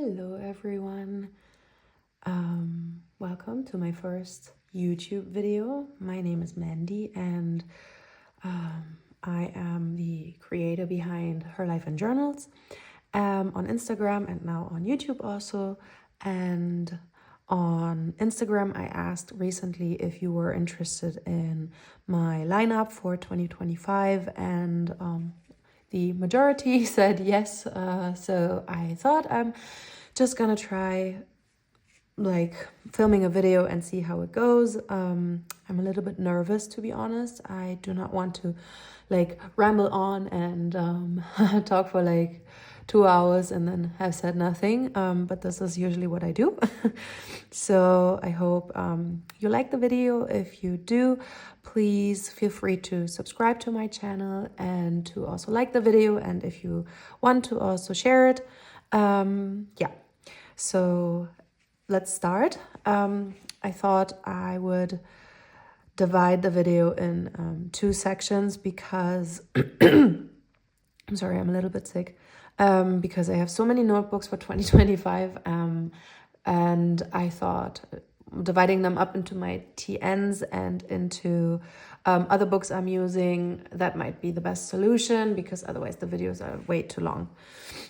Hello everyone. Welcome to my first YouTube video. My name is Mandy and I am the creator behind Her Life in Journals on Instagram and now on YouTube also. And on Instagram, I asked recently if you were interested in my lineup for 2025 and the majority said yes, so I thought I'm just gonna try filming a video and see how it goes. I'm a little bit nervous, to be honest. I do not want to ramble on and talk for 2 hours and then have said nothing, but this is usually what I do. So I hope you like the video. If you do, please feel free to subscribe to my channel and to also like the video, and if you want to also share it. So let's start. I thought I would divide the video in 2 sections because I'm sorry, I'm a little bit sick. Because I have so many notebooks for 2025, and I thought dividing them up into my TNs and into other books I'm using, that might be the best solution, because otherwise the videos are way too long.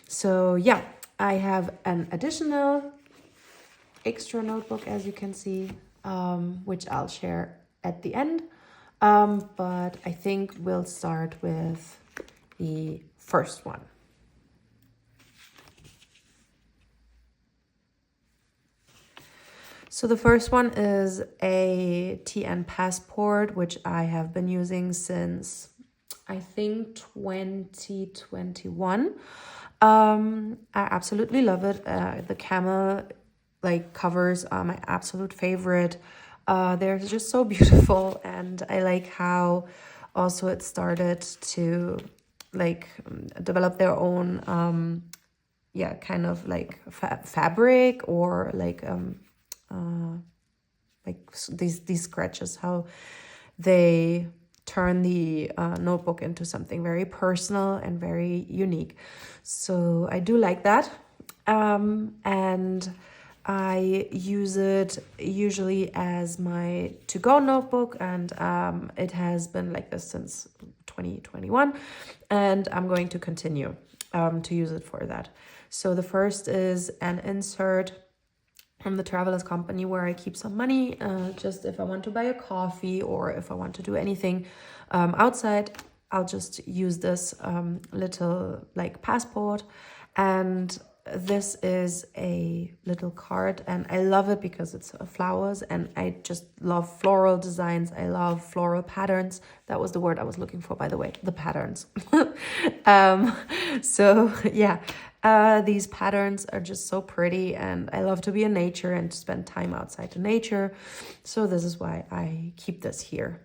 So yeah, I have an additional extra notebook, as you can see, which I'll share at the end. But I think we'll start with the first one. So the first one is a TN passport, which I have been using since, I think, 2021. I absolutely love it. The camel covers are my absolute favorite. They're just so beautiful, and I like how also it started to develop their own fabric, or these scratches, how they turn the notebook into something very personal and very unique. So I do like that, and I use it usually as my to-go notebook, and it has been like this since 2021, and I'm going to continue to use it for that. So the first is an insert from the Travelers Company, where I keep some money, just if I want to buy a coffee or if I want to do anything outside, I'll just use this little passport. And this is a little card, and I love it because it's flowers, and I just love floral designs. I love floral patterns. That was the word I was looking for, by the way, the patterns. So yeah, these patterns are just so pretty, and I love to be in nature and to spend time outside in nature. So this is why I keep this here.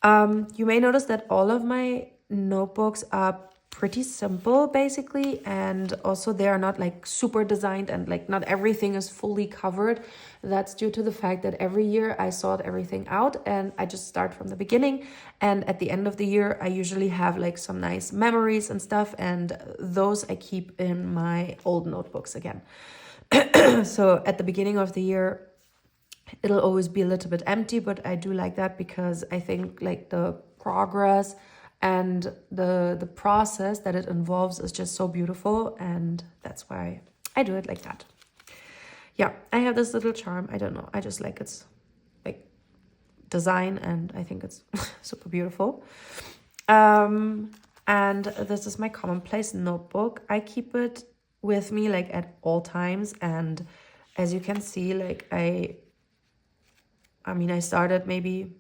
You may notice that all of my notebooks are pretty simple, basically, and also they are not super designed, and not everything is fully covered. That's due to the fact that every year I sort everything out and I just start from the beginning, and at the end of the year I usually have some nice memories and stuff, and those I keep in my old notebooks again. So at the beginning of the year it'll always be a little bit empty, but I do like that because I think the progress and the process that it involves is just so beautiful, and that's why I do it like that. Yeah, I have this little charm. I don't know. I just like its design, and I think it's super beautiful. And this is my commonplace notebook. I keep it with me at all times, and as you can see, I started maybe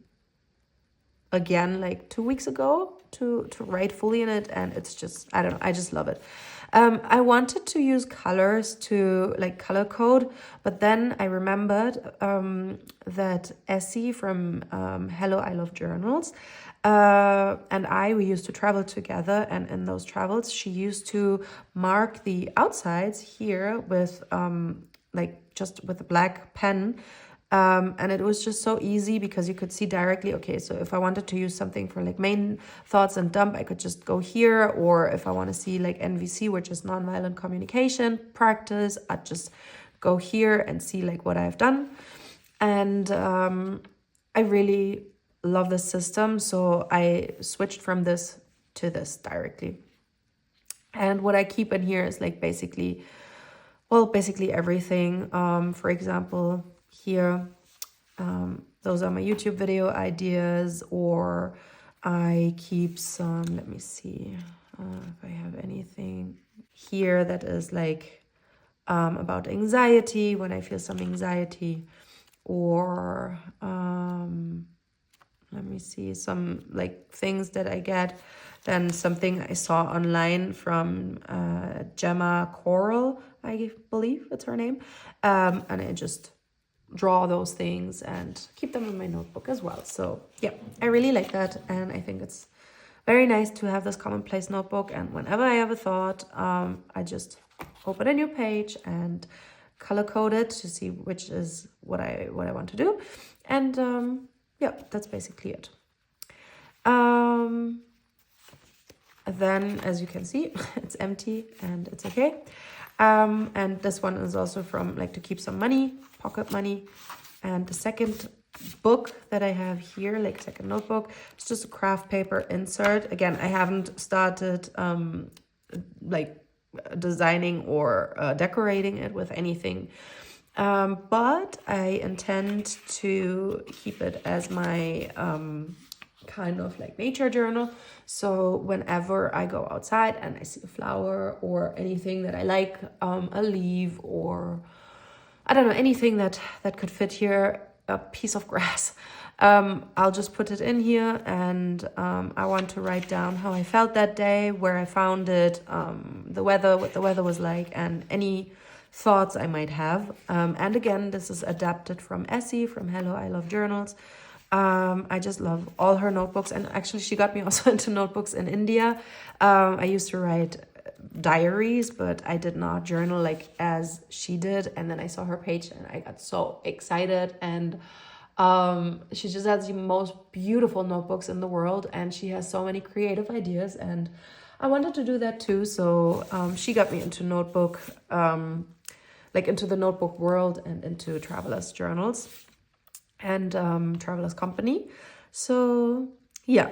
again 2 weeks ago to write fully in it, and it's just, I don't know, I just love it. I wanted to use colors to color code, but then I remembered that Essie from Hello, I Love Journals and we used to travel together, and in those travels she used to mark the outsides here with just with a black pen, And it was just so easy because you could see directly, okay, so if I wanted to use something for like main thoughts and dump, I could just go here. Or if I want to see like NVC, which is nonviolent communication practice, I'd just go here and see like what I've done. And I really love this system. So I switched from this to this directly. And what I keep in here is like basically everything. For example, here, those are my YouTube video ideas, or I keep some, let me see if I have anything here that is like about anxiety, when I feel some anxiety, or let me see, some like things that I get. Then something I saw online from Gemma Coral, I believe it's her name. And I just draw those things and keep them in my notebook as well. So yeah, I really like that. And I think it's very nice to have this commonplace notebook. And whenever I have a thought, I just open a new page and color code it to see which is what I want to do. And yeah, that's basically it. Then, as you can see, it's empty and it's okay. And this one is also from like to keep some money, pocket money. And the second book that I have here, like second notebook, it's just a craft paper insert. Again, I haven't started like designing or decorating it with anything. But I intend to keep it as my kind of like nature journal. So whenever I go outside and I see a flower or anything that I like, a leaf, or I don't know, anything that could fit here, a piece of grass, I'll just put it in here. And I want to write down how I felt that day, where I found it, the weather, what the weather was like, and any thoughts I might have. And again, this is adapted from Essie, from Hello, I Love Journals. I just love all her notebooks. And actually, she got me also into notebooks in India. I used to write diaries, but I did not journal like as she did. And then I saw her page and I got so excited. And she just has the most beautiful notebooks in the world. And she has so many creative ideas. And I wanted to do that too. So she got me into notebook, like into the notebook world and into travelers' journals and Travelers Company. So yeah.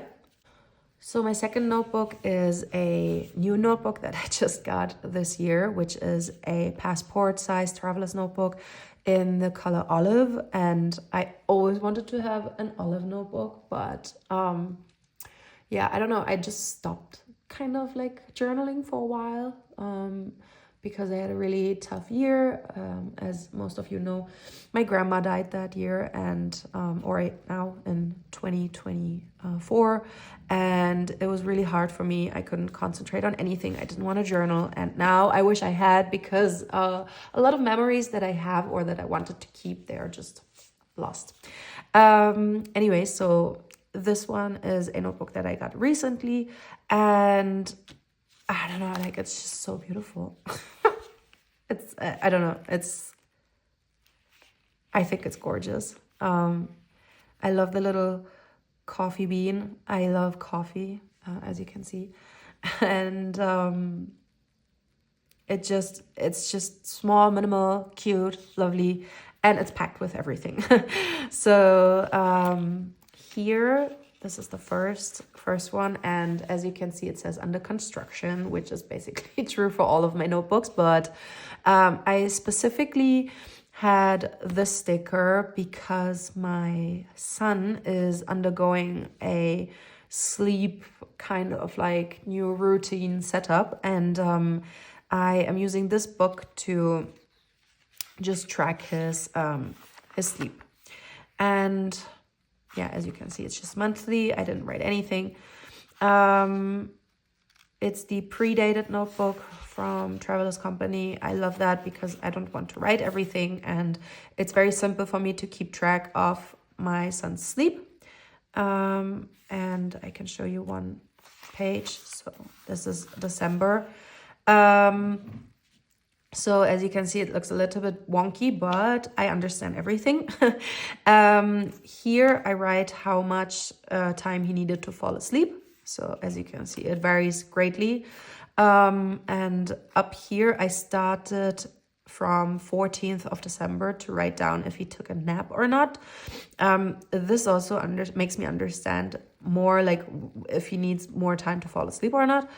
So my second notebook is a new notebook that I just got this year, which is a passport size traveler's notebook in the color olive. And I always wanted to have an olive notebook, but yeah, I don't know. I just stopped kind of like journaling for a while. Because I had a really tough year. As most of you know, my grandma died that year, and or now in 2024, and it was really hard for me. I couldn't concentrate on anything. I didn't want to journal, and now I wish I had, because a lot of memories that I have or that I wanted to keep, they are just lost. Anyway, so this one is a notebook that I got recently, and I don't know, like, it's just so beautiful. It's, I don't know, I think it's gorgeous. I love the little coffee bean. I love coffee, as you can see. And it's just small, minimal, cute, lovely, and it's packed with everything. So here, this is the first one, and as you can see, it says under construction, which is basically true for all of my notebooks, but I specifically had this sticker because my son is undergoing a sleep kind of like new routine setup, and I am using this book to just track his sleep. And yeah, as you can see, it's just monthly. I didn't write anything. It's the pre-dated notebook from Travelers Company. I love that because I don't want to write everything, and it's very simple for me to keep track of my son's sleep. And I can show you one page. So this is December. So as you can see, it looks a little bit wonky, but I understand everything. Here I write how much time he needed to fall asleep. So as you can see, it varies greatly. And up here, I started from 14th of December to write down if he took a nap or not. This also makes me understand more like if he needs more time to fall asleep or not.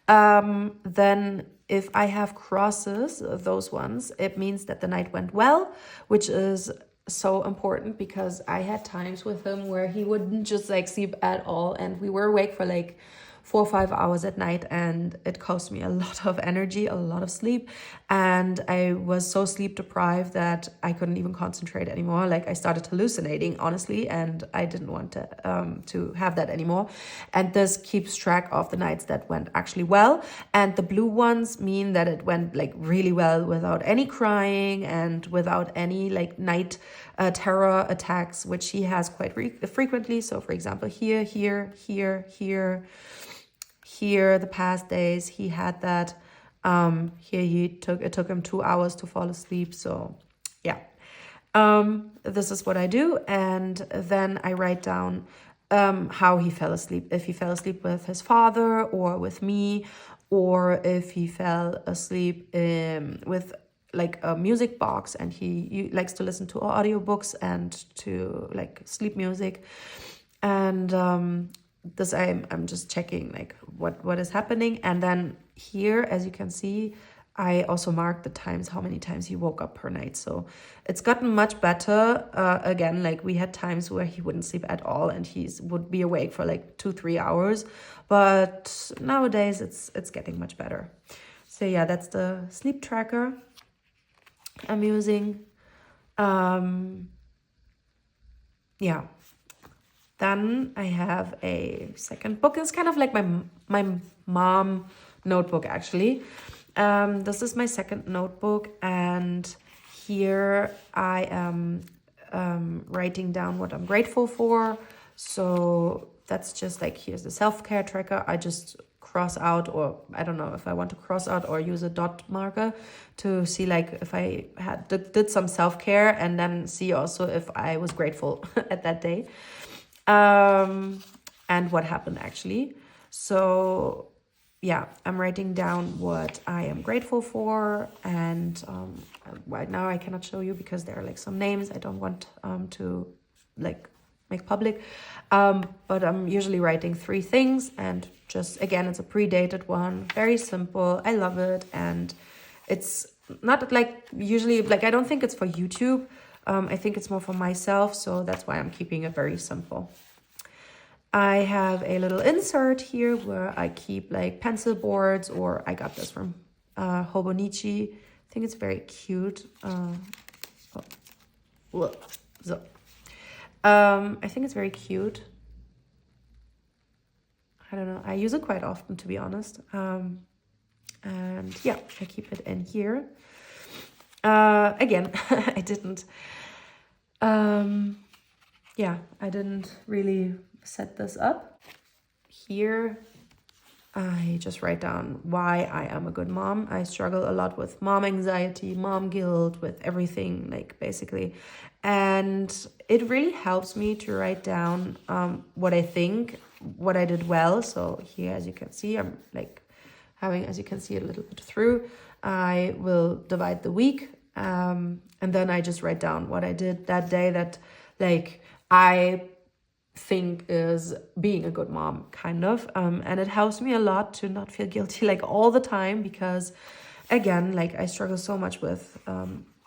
Then if I have crosses, those ones, it means that the night went well, which is so important because I had times with him where he wouldn't just like sleep at all, and we were awake for like 4 or 5 hours at night, and it cost me a lot of energy, a lot of sleep, and I was so sleep deprived that I couldn't even concentrate anymore. Like I started hallucinating, honestly, and I didn't want to have that anymore. And this keeps track of the nights that went actually well, and the blue ones mean that it went like really well without any crying and without any like night terror attacks, which he has quite frequently. So for example, here, the past days he had that. Here it took him 2 hours to fall asleep. So yeah, this is what I do. And then I write down how he fell asleep. If he fell asleep with his father or with me, or if he fell asleep with like a music box, and he likes to listen to audiobooks and to like sleep music. And this I'm just checking like what is happening. And then here, as you can see, I also marked the times, how many times he woke up per night. So it's gotten much better. Again, like we had times where he wouldn't sleep at all and he would be awake for like 2-3 hours. But nowadays it's getting much better. So yeah, that's the sleep tracker I'm using. Yeah. Then I have a second book. It's kind of like my mom notebook, actually. This is my second notebook, and here I am writing down what I'm grateful for. So that's just like, here's the self-care tracker. I just cross out, or I don't know if I want to cross out or use a dot marker to see like if I did some self-care, and then see also if I was grateful at that day. And what happened actually. So yeah, I'm writing down what I am grateful for, and right now I cannot show you because there are like some names I don't want to like make public, but I'm usually writing 3 things, and just again, it's a predated one, very simple. I love it, and it's not like usually like I don't think it's for YouTube. I think it's more for myself, so that's why I'm keeping it very simple. I have a little insert here where I keep like pencil boards, or I got this from Hobonichi. I think it's very cute. I think it's very cute. I don't know. I use it quite often, to be honest. And yeah, I keep it in here. Again, I didn't. I didn't really set this up. Here, I just write down why I am a good mom. I struggle a lot with mom anxiety, mom guilt, with everything, like basically. And it really helps me to write down what I think, what I did well. So here, as you can see, I'm like having, as you can see, a little bit through. I will divide the week, and then I just write down what I did that day that like I think is being a good mom, kind of. And it helps me a lot to not feel guilty like all the time, because again, like I struggle so much with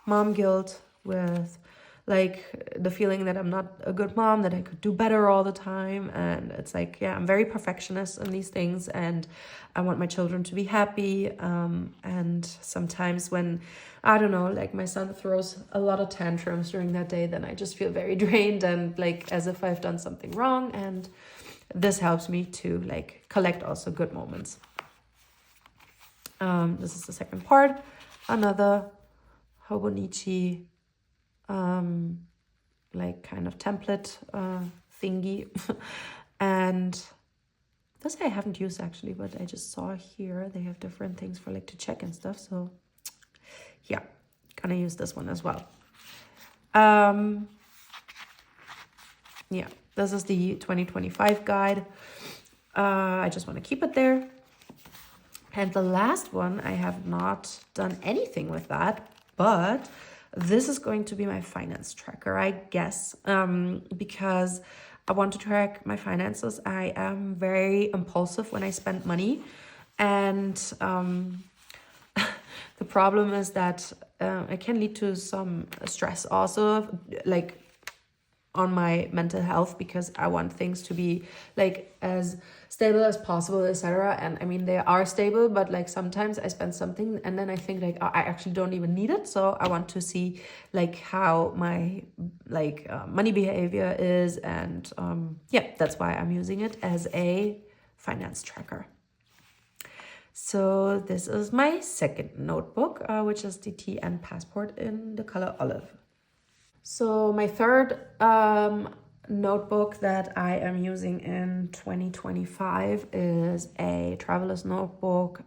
mom guilt, with like the feeling that I'm not a good mom, that I could do better all the time. And it's like, yeah, I'm very perfectionist in these things, and I want my children to be happy. And sometimes when, I don't know, like my son throws a lot of tantrums during that day, then I just feel very drained and like as if I've done something wrong. And this helps me to like collect also good moments. This is the second part, another Hobonichi like kind of template thingy. And this I haven't used actually, but I just saw here they have different things for like to check and stuff. So yeah, gonna use this one as well. Yeah, this is the 2025 guide. I just want to keep it there. And the last one, I have not done anything with that, but this is going to be my finance tracker, I guess, because I want to track my finances. I am very impulsive when I spend money, and the problem is that it can lead to some stress also, like on my mental health, because I want things to be like as stable as possible, etc. And I mean, they are stable, but like sometimes I spend something and then I think like, oh, I actually don't even need it. So I want to see like how my like money behavior is, and yeah, that's why I'm using it as a finance tracker. So this is my second notebook, which is the TN Passport in the color olive. So my third notebook that I am using in 2025 is a traveler's notebook,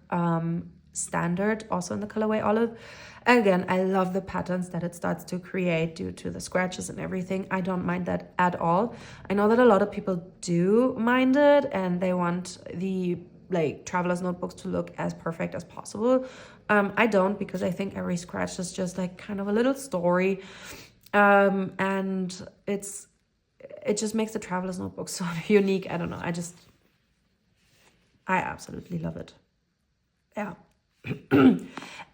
standard, also in the colorway olive. Again, I love the patterns that it starts to create due to the scratches and everything. I don't mind that at all. I know that a lot of people do mind it, and they want the like traveler's notebooks to look as perfect as possible. I don't, because I think every scratch is just like kind of a little story. And it just makes the traveler's notebook so unique. I don't know. I absolutely love it. Yeah.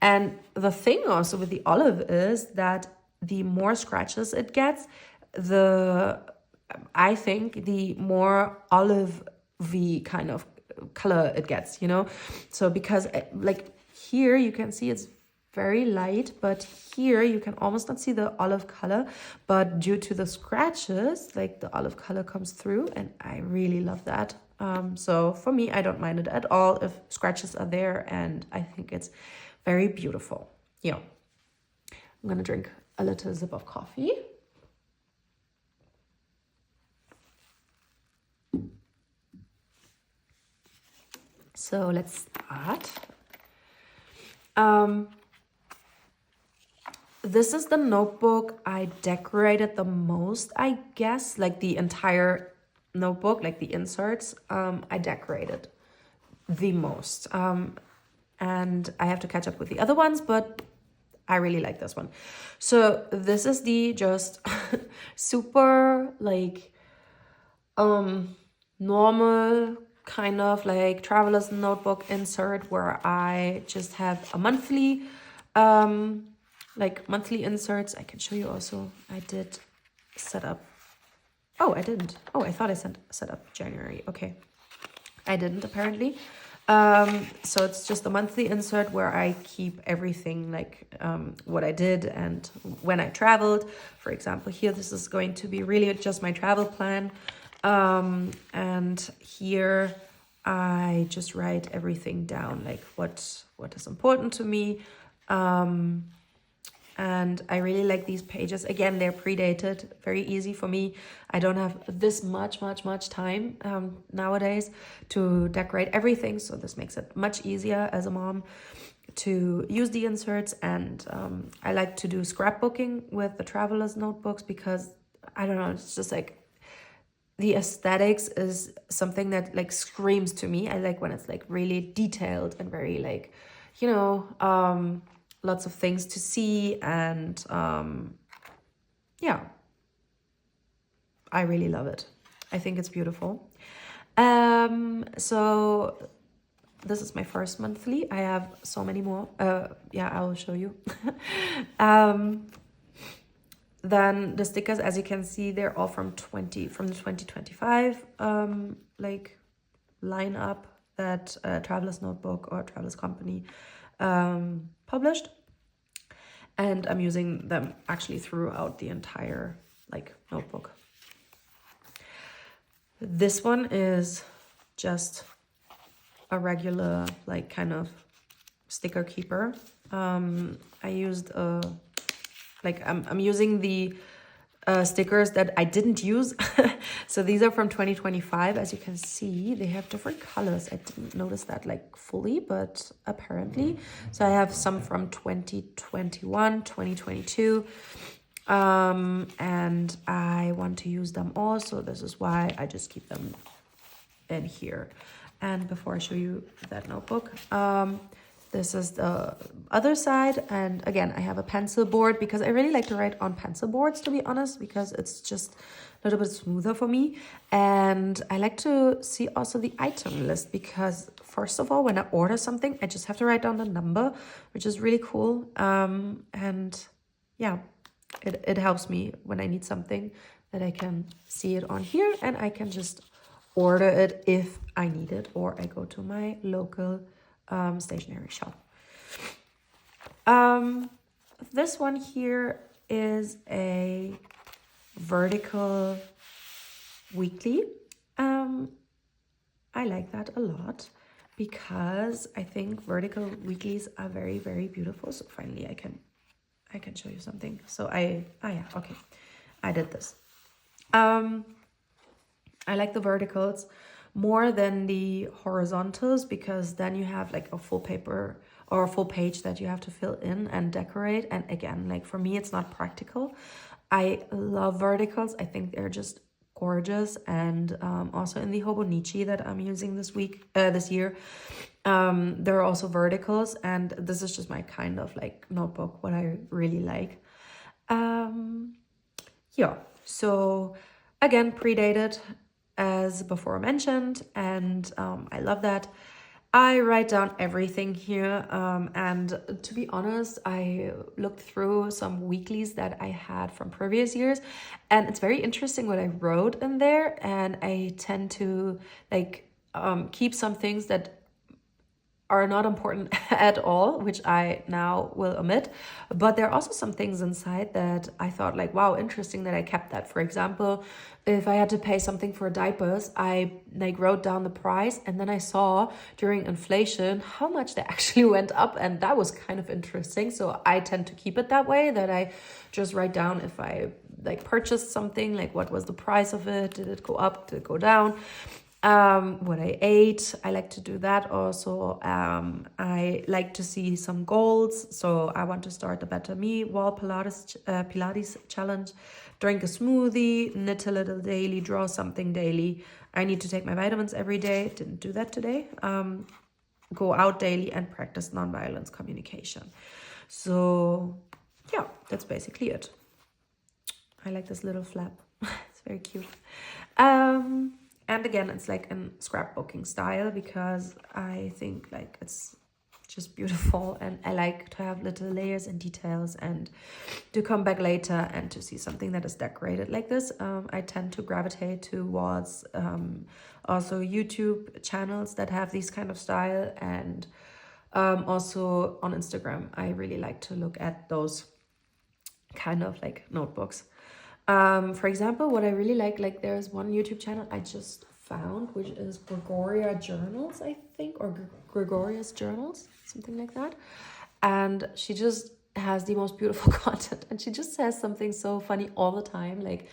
And the thing also with the olive is that the more scratches it gets, I think the more olive-y kind of color it gets, you know? So because like here you can see it's very light, but here you can almost not see the olive color, but due to the scratches, like the olive color comes through, and I really love that. So for me, I don't mind it at all if scratches are there, and I think it's very beautiful. Yeah. I'm gonna drink a little sip of coffee. So let's start. This is the notebook I decorated the most, I guess, like the entire notebook, like the inserts, I decorated the most. And I have to catch up with the other ones, but I really like this one. So this is the just super like normal kind of like traveler's notebook insert, where I just have a monthly like monthly inserts. I can show you also. I did set up. Oh, I didn't. Oh, I thought I set up January. Okay. I didn't apparently. So it's just a monthly insert where I keep everything like what I did and when I traveled. For example, here, this is going to be really just my travel plan. And here I just write everything down, like what is important to me. And I really like these pages. Again, they're predated, very easy for me. I don't have this much time nowadays to decorate everything. So this makes it much easier as a mom to use the inserts. And I like to do scrapbooking with the traveler's notebooks because, I don't know, it's just like the aesthetics is something that like screams to me. I like when it's like really detailed and very like, you know, lots of things to see, and yeah, I really love it. I think it's beautiful. So this is my first monthly. I have so many more. Yeah, I will show you. Then the stickers, as you can see, they're all from the 2025 like lineup that Traveler's Notebook or Traveler's Company published, and I'm using them actually throughout the entire like notebook. This one is just a regular like kind of sticker keeper. I used a like I'm using the stickers that I didn't use. So these are from 2025. As you can see, they have different colors. I didn't notice that like fully, but apparently. So I have some from 2021, 2022. And I want to use them all. So this is why I just keep them in here. And before I show you that notebook, this is the other side. And again, I have a pencil board because I really like to write on pencil boards, to be honest, because it's just a little bit smoother for me. And I like to see also the item list because first of all, when I order something, I just have to write down the number, which is really cool. And yeah, it helps me when I need something that I can see it on here and I can just order it if I need it, or I go to my local stationery shop. This one here is a vertical weekly. I like that a lot because I think vertical weeklies are very, very beautiful. So finally I can show you something. So yeah, okay, I did this. I like the verticals more than the horizontals because then you have like a full paper or a full page that you have to fill in and decorate. And again, like for me, it's not practical. I love verticals. I think they're just gorgeous. And also in the Hobonichi that I'm using this year, there are also verticals. And this is just my kind of like notebook, what I really like. Yeah, so again, predated as before mentioned, and I love that. I write down everything here, and to be honest, I looked through some weeklies that I had from previous years, and it's very interesting what I wrote in there, and I tend to like keep some things that are not important at all, which I now will omit. But there are also some things inside that I thought like, wow, interesting that I kept that. For example, if I had to pay something for diapers, I like wrote down the price and then I saw during inflation how much they actually went up, and that was kind of interesting. So I tend to keep it that way, that I just write down if I like purchased something, like what was the price of it, did it go up, did it go down, what I ate. I like to do that also. I like to see some goals. So I want to start the Better Me wall Pilates challenge, drink a smoothie, knit a little daily, draw something daily. I need to take my vitamins every day. Didn't do that today. Go out daily and practice nonviolence communication. So yeah, that's basically it. I like this little flap. It's very cute. And again, it's like in scrapbooking style because I think like it's just beautiful, and I like to have little layers and details, and to come back later and to see something that is decorated like this. I tend to gravitate towards also YouTube channels that have these kind of style, and also on Instagram, I really like to look at those kind of like notebooks. For example, what I really like there's one YouTube channel I just found, which is Gregoria Journals, I think, or Gregoria's Journals, something like that. And she just has the most beautiful content, and she just says something so funny all the time. Like,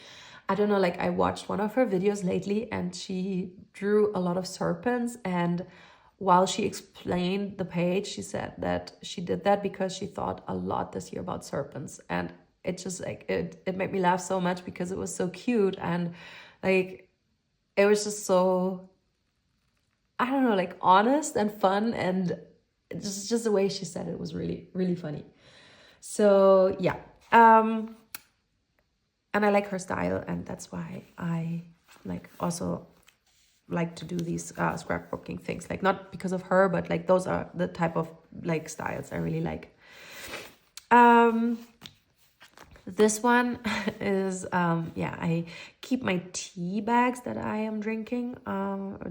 I don't know, like I watched one of her videos lately and she drew a lot of serpents, and while she explained the page, she said that she did that because she thought a lot this year about serpents. And it just like it made me laugh so much because it was so cute, and like it was just so, I don't know, like honest and fun, and just the way she said it was really, really funny. So yeah, and I like her style, and that's why I like also like to do these scrapbooking things, like not because of her, but like those are the type of like styles I really like. This one is, I keep my tea bags that I am drinking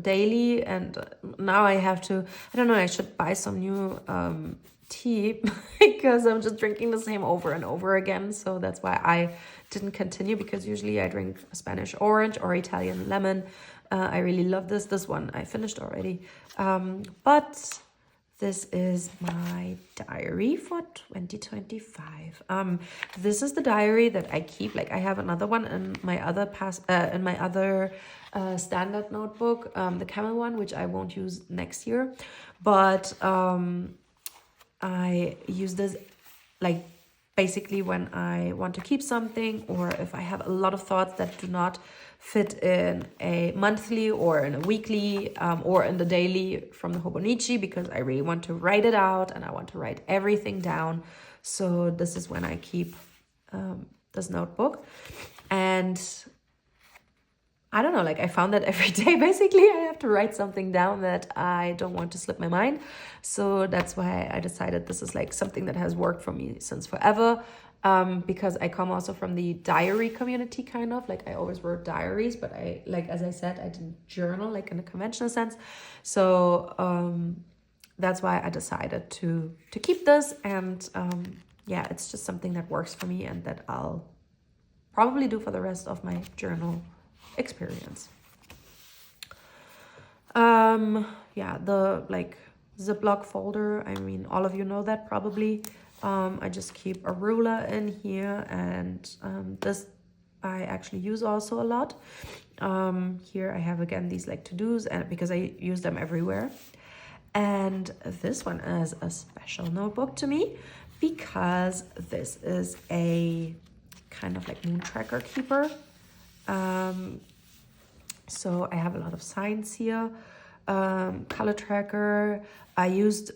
daily. And now I have to, I don't know, I should buy some new tea because I'm just drinking the same over and over again. So that's why I didn't continue, because usually I drink Spanish orange or Italian lemon. I really love this. This one I finished already. But This is my diary for 2025. This is the diary that I keep. Like I have another one in my other standard notebook, the camel one, which I won't use next year. But I use this like basically when I want to keep something, or if I have a lot of thoughts that do not fit in a monthly or in a weekly or in the daily from the Hobonichi, because I really want to write it out and I want to write everything down. So this is when I keep this notebook. And I don't know, like I found that every day, basically, I have to write something down that I don't want to slip my mind. So that's why I decided this is like something that has worked for me since forever. Because I come also from the diary community, kind of like I always wrote diaries, but I, like, as I said, I didn't journal like in a conventional sense. So that's why I decided to keep this. And yeah, it's just something that works for me and that I'll probably do for the rest of my journal experience. Yeah, the like Ziploc folder, I mean, all of you know that probably. I just keep a ruler in here, and this I actually use also a lot. Here I have again these like to-dos, and because I use them everywhere. And this one is a special notebook to me because this is a kind of like moon tracker keeper. So I have a lot of signs here, color tracker. I used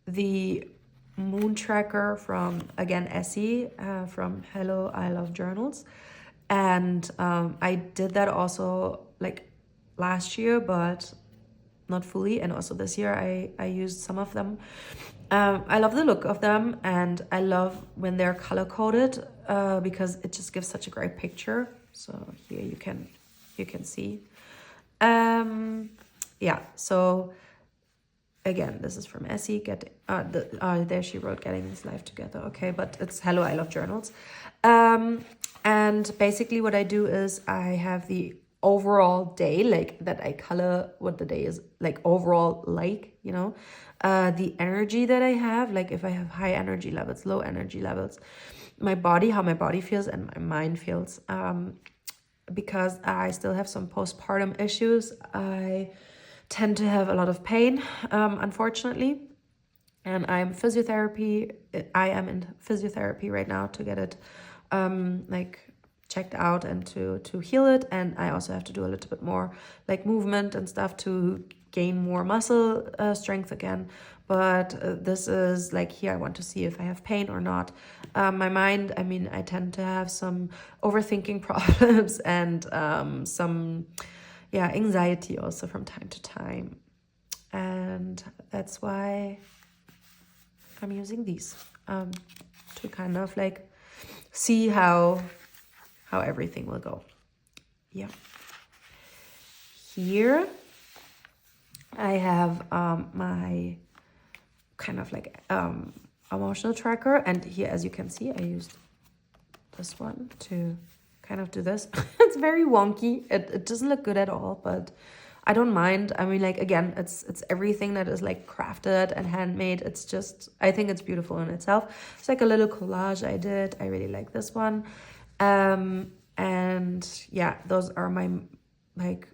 the moon tracker from, again, Essie, from Hello, I Love Journals. And I did that also like last year, but not fully. And also this year I used some of them. I love the look of them, and I love when they're color coded because it just gives such a great picture. So here you can see. Yeah, so again, this is from Essie. There she wrote "Getting This Life Together." Okay, but it's Hello, I Love Journals. And basically what I do is I have the overall day, like that I color what the day is like overall, like, you know, the energy that I have, like if I have high energy levels, low energy levels, my body, how my body feels and my mind feels. Because I still have some postpartum issues, I tend to have a lot of pain, unfortunately. And I am in physiotherapy right now to get it like checked out and to heal it. And I also have to do a little bit more like movement and stuff to gain more muscle strength again. But this is like, here I want to see if I have pain or not. My mind, I mean, I tend to have some overthinking problems and some anxiety also from time to time. And that's why I'm using these to kind of like see how everything will go. Yeah. Here I have my kind of like emotional tracker, and here, as you can see, I used this one to kind of do this. It's very wonky. It doesn't look good at all, but I don't mind. I mean, like, again, it's everything that is like crafted and handmade. It's just, I think it's beautiful in itself. It's like a little collage I did. I really like this one. And yeah, those are my like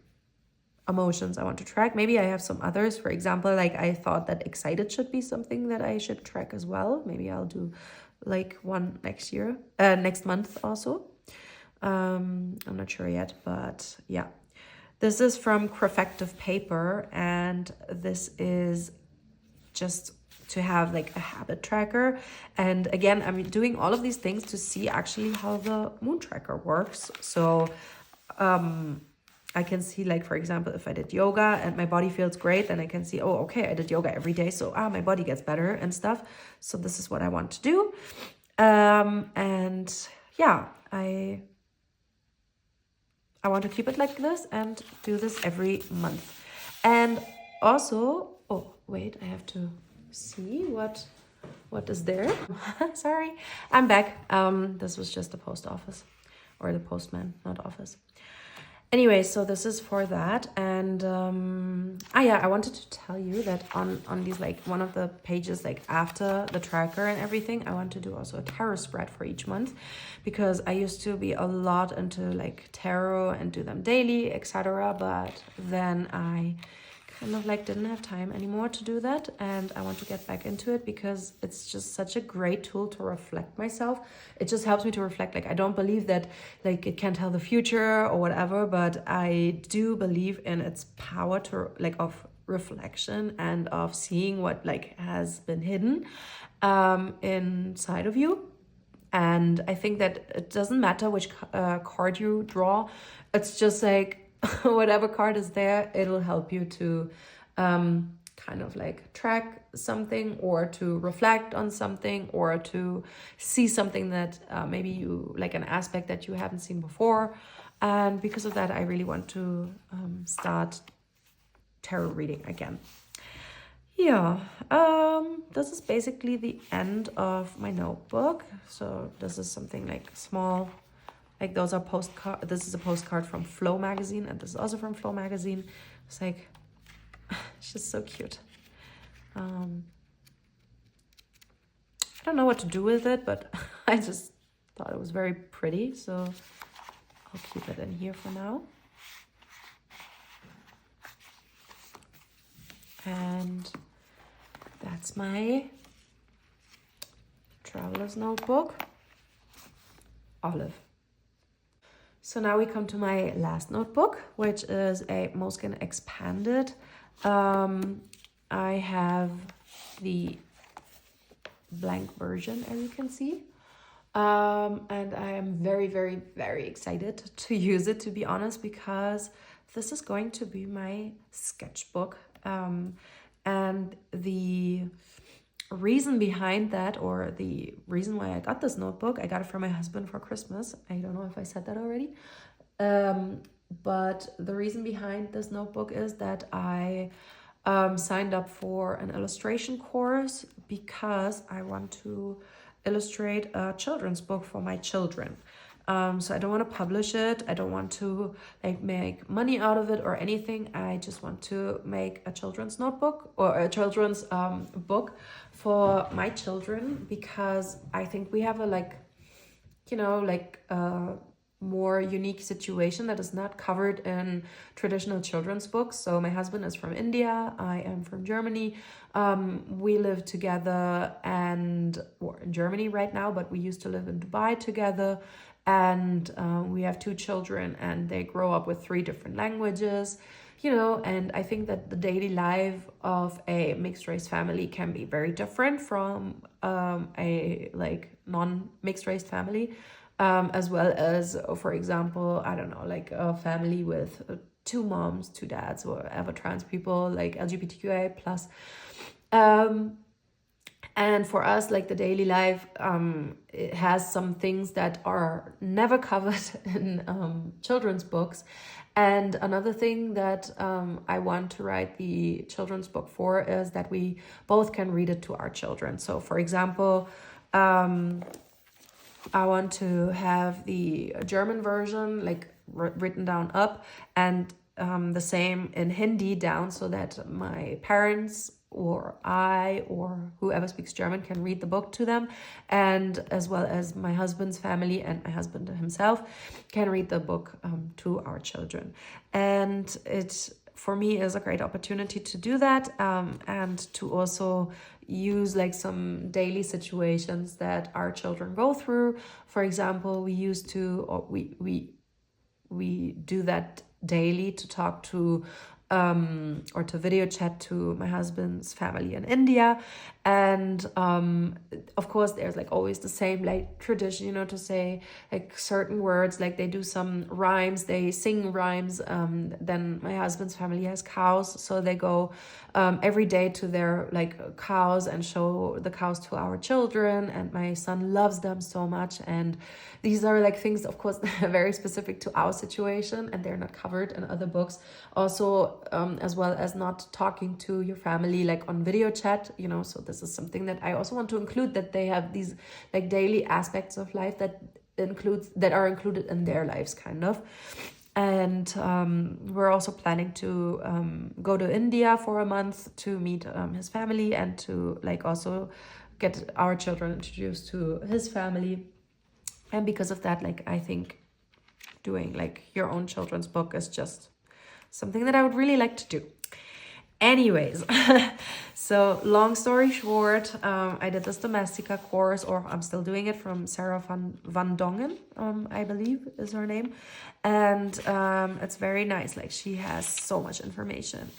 emotions I want to track. Maybe I have some others. For example, like I thought that excited should be something that I should track as well. Maybe I'll do like one next month also. I'm not sure yet, but yeah. This is from Crafective Paper, and this is just to have like a habit tracker. And again, I'm doing all of these things to see actually how the moon tracker works. So I can see, like, for example, if I did yoga and my body feels great, then I can see, oh, okay, I did yoga every day, so my body gets better and stuff. So this is what I want to do. And yeah, I want to keep it like this and do this every month. And also, oh wait, I have to see what is there. Sorry, I'm back. This was just the post office, or the postman, not office. Anyway, so this is for that. And yeah, I wanted to tell you that on these, like, one of the pages, like after the tracker and everything, I want to do also a tarot spread for each month, because I used to be a lot into like tarot and do them daily, etc. But then I kind of like didn't have time anymore to do that, and I want to get back into it because it's just such a great tool to reflect myself. It just helps me to reflect. Like, I don't believe that like it can tell the future or whatever, but I do believe in its power to like of reflection and of seeing what like has been hidden inside of you. And I think that it doesn't matter which card you draw. It's just like whatever card is there, it'll help you to kind of like track something, or to reflect on something, or to see something that maybe you like, an aspect that you haven't seen before. And because of that, I really want to start tarot reading again. Yeah, this is basically the end of my notebook. So this is something like small, like those are postcard. This is a postcard from Flow magazine, and this is also from Flow magazine. It's like, it's just so cute. I don't know what to do with it, but I just thought it was very pretty, so I'll keep it in here for now. And that's my traveler's notebook, Olive. So now we come to my last notebook, which is a Moleskine Expanded. I have the blank version, as you can see. And I am very, very, very excited to use it, to be honest, because this is going to be my sketchbook. And the reason behind that, or the reason why I got this notebook, I got it from my husband for Christmas. I don't know if I said that already. But the reason behind this notebook is that I signed up for an illustration course because I want to illustrate a children's book for my children. So I don't want to publish it. I don't want to like make money out of it or anything. I just want to make a children's notebook, or a children's book for my children, because I think we have a more unique situation that is not covered in traditional children's books. So my husband is from India, I am from Germany. We live together, and we're in Germany right now, but we used to live in Dubai together. And we have 2 children, and they grow up with 3 different languages, and I think that the daily life of a mixed race family can be very different from a like non-mixed race family, as well as, for example, I don't know, like a family with 2 moms, 2 dads, or whatever, trans people, like LGBTQIA plus. And for us, like the daily life, it has some things that are never covered in children's books. And another thing that I want to write the children's book for is that we both can read it to our children. So, for example, I want to have the German version like written down up, and the same in Hindi down, so that my parents or I or whoever speaks German can read the book to them, and as well as my husband's family and my husband himself can read the book to our children. And it, for me, is a great opportunity to do that, and to also use like some daily situations that our children go through. For example, we used to, or we do that daily, to talk to or to video chat to my husband's family in India. And of course there's like always the same like tradition, to say like certain words, like they do some rhymes, they sing rhymes. Then my husband's family has cows, so they go every day to their like cows and show the cows to our children, and my son loves them so much. And these are like things, of course, very specific to our situation, and they're not covered in other books. Also, as well as not talking to your family like on video chat, so this is something that I also want to include, that they have these like daily aspects of life that are included in their lives, kind of. And we're also planning to go to India for a month to meet his family and to like also get our children introduced to his family. And because of that, like I think doing like your own children's book is just something that I would really like to do. Anyways, so long story short, I did this Domestica course, or I'm still doing it, from Sarah van Dongen, I believe is her name. And it's very nice. Like she has so much information.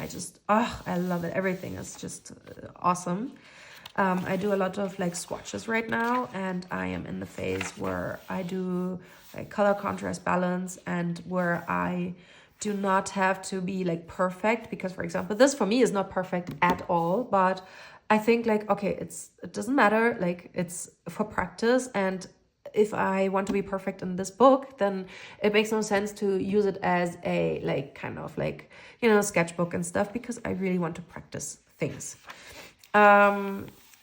I love it. Everything is just awesome. I do a lot of like swatches right now, and I am in the phase where I do like color contrast balance, and where I do not have to be like perfect, because for example, this for me is not perfect at all, but I think like, okay, it doesn't matter, like it's for practice. And if I want to be perfect in this book, then it makes no sense to use it as a like kind of like, you know, sketchbook and stuff, because I really want to practice things.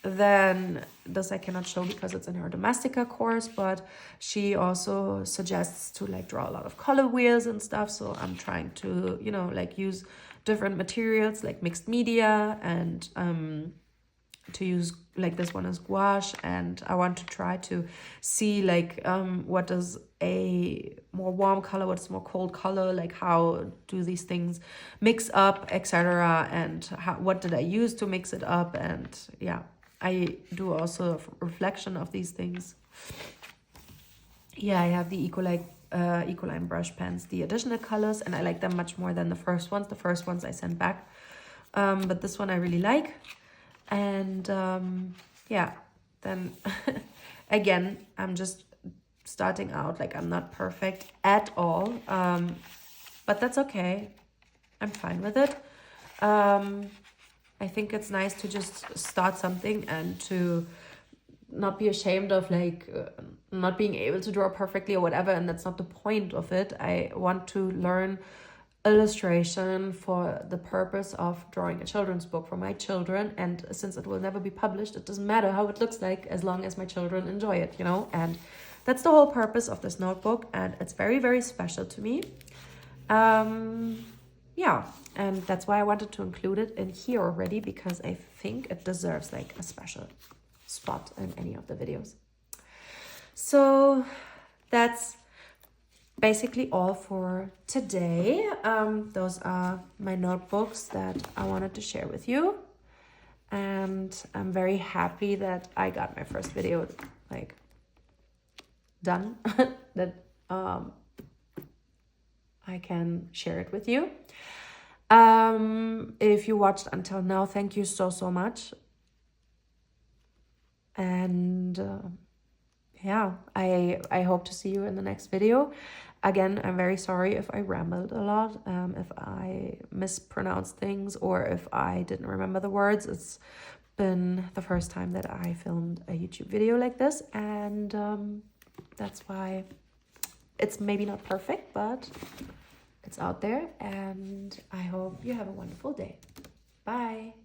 Then this I cannot show because it's in her Domestica course, but she also suggests to like draw a lot of color wheels and stuff. So I'm trying to, you know, like use different materials like mixed media, and to use like this one is gouache, and I want to try to see like what does a more warm color, what's more cold color, like how do these things mix up, etc., and what did I use to mix it up. And yeah, I do also a reflection of these things. Yeah, I have the Ecoline brush pens, the additional colors, and I like them much more than the first ones. The first ones I sent back, but this one I really like. And yeah, then again, I'm just starting out, like I'm not perfect at all, but that's okay. I'm fine with it. I think it's nice to just start something and to not be ashamed of like not being able to draw perfectly or whatever, and that's not the point of it. I want to learn illustration for the purpose of drawing a children's book for my children, and since it will never be published, it doesn't matter how it looks like as long as my children enjoy it, you know. And that's the whole purpose of this notebook, and it's very, very special to me. Yeah, and that's why I wanted to include it in here already, because I think it deserves like a special spot in any of the videos. So that's basically all for today. Those are my notebooks that I wanted to share with you, and I'm very happy that I got my first video like done that I can share it with you. If you watched until now, thank you so much. And yeah, I hope to see you in the next video. Again, I'm very sorry if I rambled a lot, if I mispronounced things, or if I didn't remember the words. It's been the first time that I filmed a YouTube video like this, and that's why it's maybe not perfect, but it's out there, and I hope you have a wonderful day. Bye.